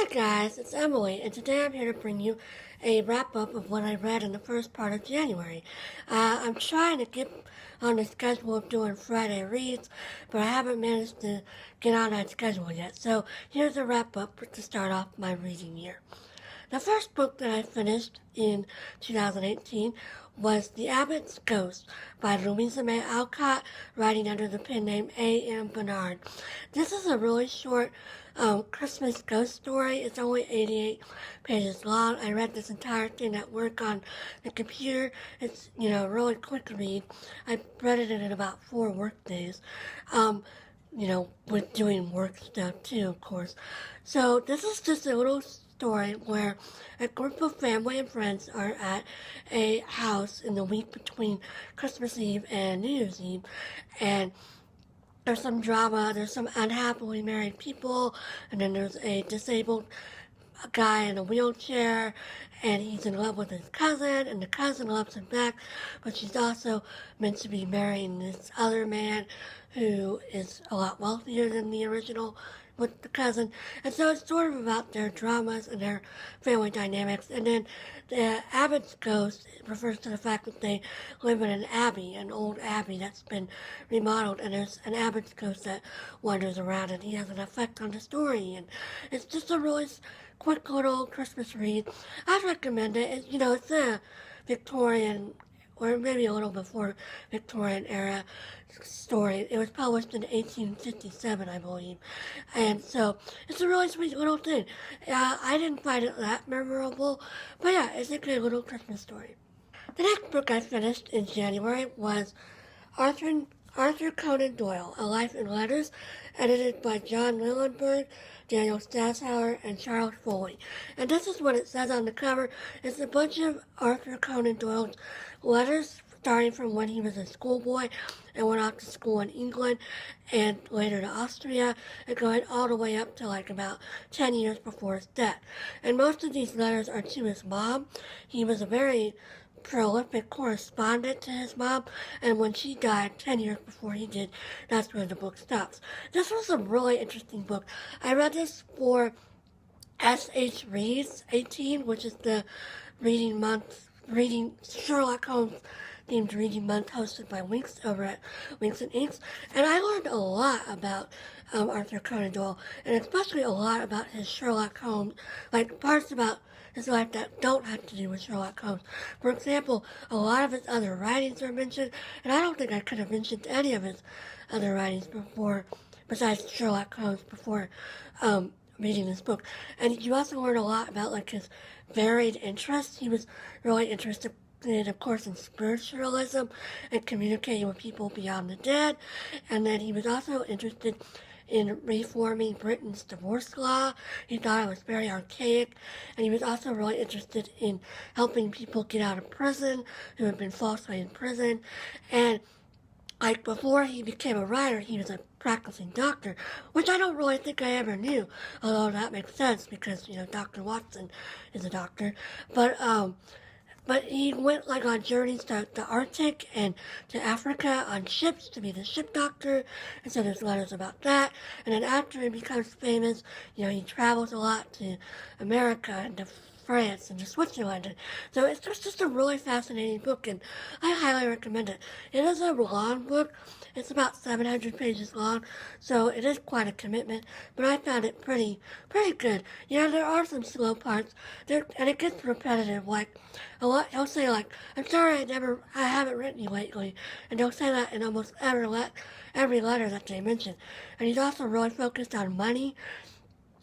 guys, it's Emily, and today I'm here to bring you a wrap-up of what I read in the first part of January. I'm trying to get on the schedule of doing Friday reads, but I haven't managed to get on that schedule yet. So here's a wrap-up to start off my reading year. The first book that I finished in 2018 was The Abbott's Ghost by Louisa Alcott, writing under the pen name A.M. Bernard. This is a really short Christmas ghost story. It's only 88 pages long. I read this entire thing at work on the computer. It's, a really quick read. I read it in about 4 work days. With doing work stuff too, of course. So this is just a little story where a group of family and friends are at a house in the week between Christmas Eve and New Year's Eve, and there's some drama, there's some unhappily married people, and then there's a disabled guy in a wheelchair, and he's in love with his cousin, and the cousin loves him back, but she's also meant to be marrying this other man who is a lot wealthier than the original with the cousin. And so it's sort of about their dramas and their family dynamics. And then the Abbott's ghost refers to the fact that they live in an abbey, an old abbey that's been remodeled, and there's an Abbott's ghost that wanders around, and he has an effect on the story. And it's just a really quick little Christmas read. I'd recommend it. It's a Victorian, or maybe a little before Victorian era story. It was published in 1857, I believe. And so it's a really sweet little thing. I didn't find it that memorable, but yeah, it's a good little Christmas story. The next book I finished in January was Arthur Conan Doyle, A Life in Letters, edited by John Lellenberg, Daniel Stashower, and Charles Foley. And this is what it says on the cover. It's a bunch of Arthur Conan Doyle's letters, starting from when he was a schoolboy and went off to school in England and later to Austria, and going all the way up to about 10 years before his death. And most of these letters are to his mom. He was a very prolific correspondent to his mom, and when she died 10 years before he did, that's where the book stops. This was a really interesting book. I read this for S.H. Reads 18, which is the reading Sherlock Holmes themed reading month hosted by Winks over at Winks and Inks, and I learned a lot about Arthur Conan Doyle, and especially a lot about his Sherlock Holmes, parts about his life that don't have to do with Sherlock Holmes. For example, a lot of his other writings are mentioned, and I don't think I could have mentioned any of his other writings besides Sherlock Holmes, before reading this book. And you also learn a lot about his varied interests. He was really interested of course, in spiritualism and communicating with people beyond the dead. And then he was also interested in reforming Britain's divorce law. He thought it was very archaic. And he was also really interested in helping people get out of prison who had been falsely imprisoned. And before he became a writer, he was a practicing doctor, which I don't really think I ever knew, although that makes sense because, Dr. Watson is a doctor. But he went on journeys to the Arctic and to Africa on ships to be the ship doctor, and so there's letters about that. And then after he becomes famous, he travels a lot to America and to France and to Switzerland. And so it's just a really fascinating book, and I highly recommend it. It is a long book. It's about 700 pages long, so it is quite a commitment, but I found it pretty good. There are some slow parts, and it gets repetitive, he'll say I'm sorry I haven't written you lately, and he'll say that in almost every letter that they mention. And he's also really focused on money,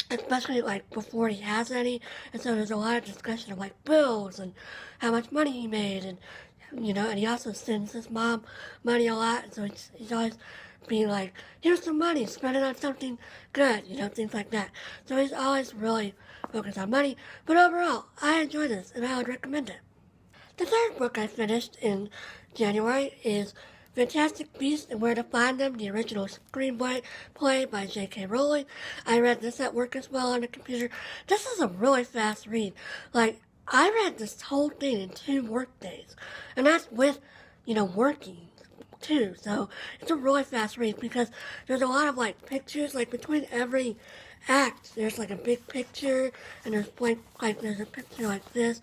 especially before he has any, and so there's a lot of discussion of bills and how much money he made, and and he also sends his mom money a lot, and so he's always being here's some money, spend it on something good, things like that. So he's always really focused on money, but overall, I enjoy this, and I would recommend it. The third book I finished in January is Fantastic Beasts and Where to Find Them, the original screenplay by J.K. Rowling. I read this at work as well on the computer. This is a really fast read. I read this whole thing in 2 work days, and that's with, working too. So it's a really fast read because there's a lot of pictures, between every acts. There's like a big picture, and there's blank, like there's a picture like this,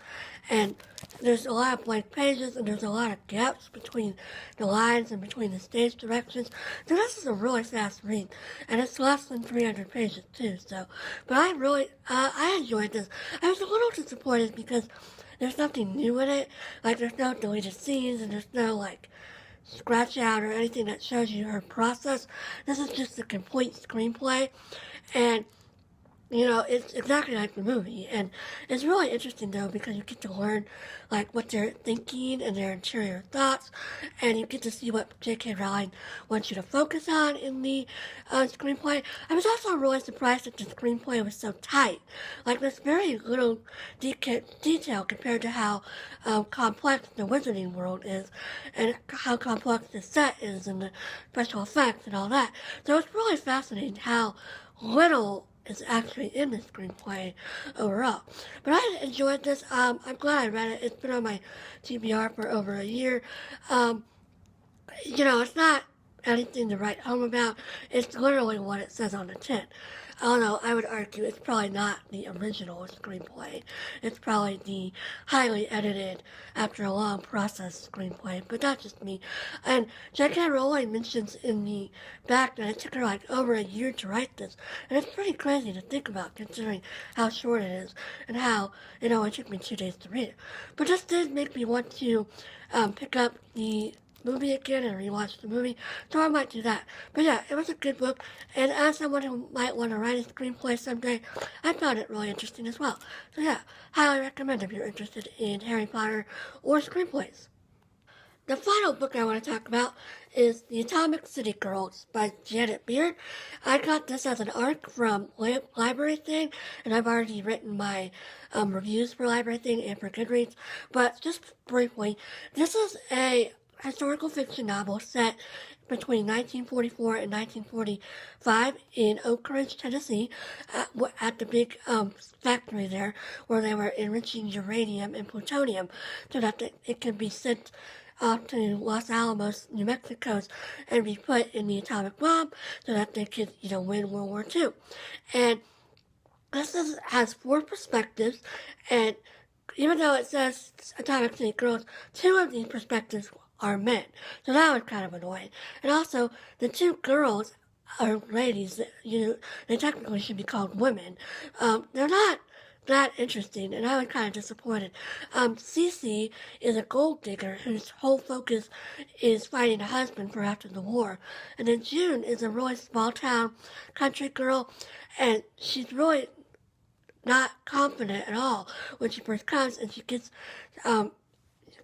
and there's a lot of blank pages, and there's a lot of gaps between the lines and between the stage directions. So this is a really fast read, and it's less than 300 pages too. So, but I enjoyed this. I was a little disappointed because there's nothing new in it. Like there's no deleted scenes, and there's no like scratch out or anything that shows you her process. This is just a complete screenplay, and it's exactly like the movie, and it's really interesting though because you get to learn like what they're thinking and their interior thoughts, and you get to see what J.K. Rowling wants you to focus on in the screenplay. I was also really surprised that the screenplay was so tight. Like there's very little detail compared to how complex the wizarding world is, and how complex the set is, and the special effects and all that. So it's really fascinating how little is actually in the screenplay overall. But I enjoyed this. I'm glad I read it. It's been on my TBR for over a year. It's not anything to write home about. It's literally what it says on the tin. Although I would argue it's probably not the original screenplay. It's probably the highly edited, after a long process screenplay. But that's just me. And J.K. Rowling mentions in the back that it took her like over a year to write this. And it's pretty crazy to think about considering how short it is and how it only took me 2 days to read it. But this did make me want to pick up the movie again and rewatch the movie, so I might do that. But yeah, it was a good book, and as someone who might want to write a screenplay someday, I found it really interesting as well. So yeah, highly recommend if you're interested in Harry Potter or screenplays. The final book I want to talk about is The Atomic City Girls by Janet Beard. I got this as an ARC from Library Thing, and I've already written my reviews for Library Thing and for Goodreads. But just briefly, this is a historical fiction novel set between 1944 and 1945 in Oak Ridge, Tennessee, at the big factory there where they were enriching uranium and plutonium so that it could be sent off to Los Alamos, New Mexico, and be put in the atomic bomb so that they could, win World War II. And this has 4 perspectives, and even though it says Atomic City Girls, 2 of these perspectives are men. So that was kind of annoying. And also, the 2 girls are ladies. They technically should be called women. They're not that interesting, and I was kind of disappointed. Cece is a gold digger whose whole focus is finding a husband for after the war. And then June is a really small-town country girl, and she's really not confident at all when she first comes, and she gets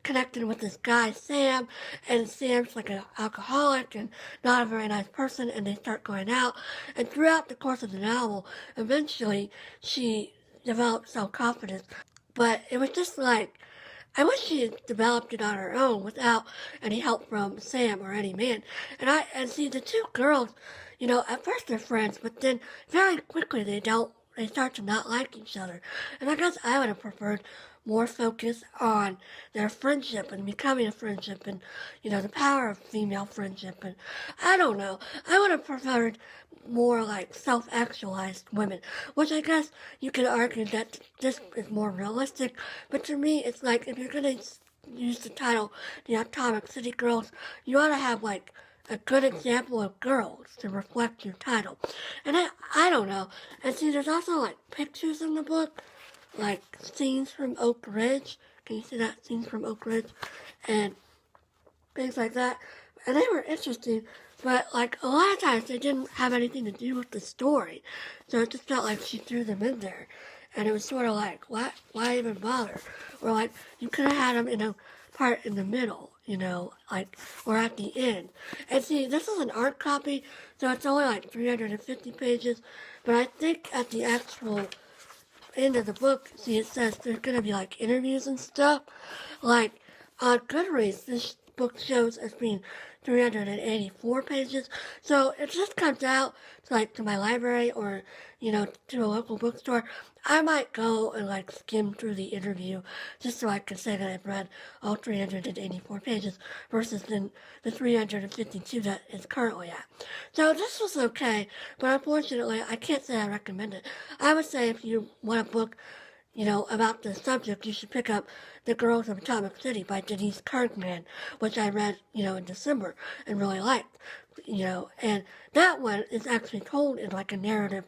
connected with this guy, Sam, and Sam's like an alcoholic and not a very nice person, and they start going out. And throughout the course of the novel, eventually she develops self-confidence. But it was just like, I wish she had developed it on her own without any help from Sam or any man. And see, the 2 girls, at first they're friends, but then very quickly they start to not like each other. And I guess I would have preferred more focus on their friendship and becoming a friendship and, the power of female friendship. And I don't know. I would have preferred more like self-actualized women, which I guess you could argue that this is more realistic. But to me, it's like if you're going to use the title, The Atomic City Girls, you ought to have like a good example of girls to reflect your title. And I don't know. And see, there's also like pictures in the book, like scenes from Oak Ridge. Can you see that? Scenes from Oak Ridge and things like that. And they were interesting, but like a lot of times they didn't have anything to do with the story. So it just felt like she threw them in there. And it was sort of like, what? Why even bother? Or like, you could have had them in a part in the middle, or at the end. And see, this is an art copy, so it's only like 350 pages. But I think at the actual end of the book, see, it says there's going to be like interviews and stuff. Like on Goodreads, this book shows as being 384 pages. So if this comes out to my library or, to a local bookstore, I might go and skim through the interview just so I can say that I've read all 384 pages versus the 352 that it's currently at. So this was okay, but unfortunately I can't say I recommend it. I would say if you want a book about the subject, you should pick up The Girls of Atomic City by Denise Kergman, which I read, in December and really liked, and that one is actually told in a narrative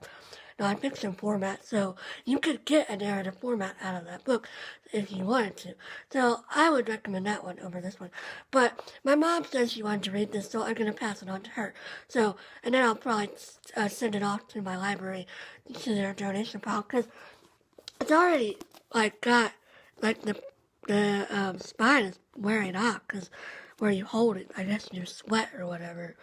nonfiction format, so you could get a narrative format out of that book if you wanted to. So I would recommend that one over this one. But my mom says she wanted to read this, so I'm going to pass it on to her. So, and then I'll probably send it off to my library to their donation pile, because it's already got the spine is wearing off because where you hold it, I guess your sweat or whatever,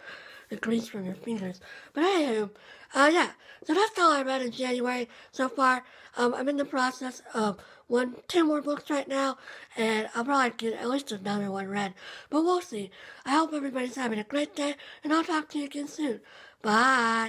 the grease from your fingers. But anywho, yeah. So that's all I read in January so far. I'm in the process of two more books right now, and I'll probably get at least another one read. But we'll see. I hope everybody's having a great day, and I'll talk to you again soon. Bye.